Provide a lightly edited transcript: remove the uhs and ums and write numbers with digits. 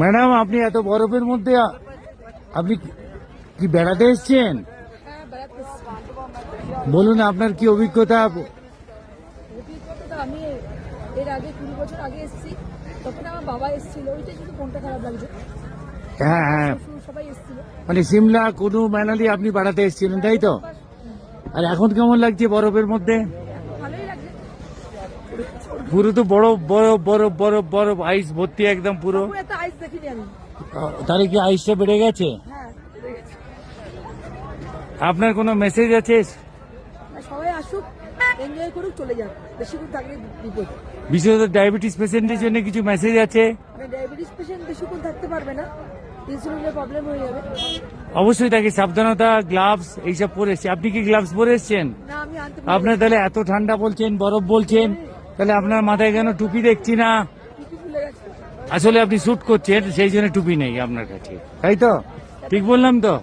Madam, আপনি এত বরফের মধ্যে আপনি কি বেড়াতে এসছেন? হ্যাঁ, বেড়াতে এসেছি। বলুন আপনার কি অভিজ্ঞতা? অভিজ্ঞতা আমি এর আগে 20 বছর আগে এসেছি, তখন আমার বাবা এসেছিল, ওইটাই শুধু মনটা খারাপ লাগছে। হ্যাঁ হ্যাঁ, শ্বশুর সবাই এসেছিল। মানে সিমলা, কুনু, মানালি আপনি বেড়াতে এসেছিলেন, তাই তো? আর এখন কেমন লাগছে বরফের মধ্যে? ভালোই লাগছে। পুরো তো বরফ বরফ বরফ বরফ বরফ, আইস ভর্তি একদম পুরো। পুরো এত আইস দেখিনি আমি। তাহলে কি আইসটা বেড়ে গেছে? হ্যাঁ, বেড়ে গেছে। আপনার কোনো মেসেজ আছে? আর সবাই আসুক, এনজয় করুক, চলে যাক, বেশিক্ষণ থাকলে বিপদ। বিশেষত ডায়াবেটিস পেশেন্টের জন্য কিছু মেসেজ আছে? মানে ডায়াবেটিস পেশেন্ট বেশিক্ষণ থাকতে পারবে না, ইনসুলিনের প্রবলেম হয়ে যাবে। অবশ্যই তাকে সাবধানতা, গ্লাভস এইসব পরে এসছে। আপনি কি গ্লাভস পরে এসছেন? না, আমি আনতে আপনার তাহলে এত ঠান্ডা বলছেন, বরফ বলছেন, তাহলে আপনার মাথায় কেন টুপি দেখছি না? টুপি ভুলে গেছি। আসলে আপনি শুট করছেন, সেই জন্য টুপি নেই আপনার কাছে, তাই তো? ঠিক বললাম তো?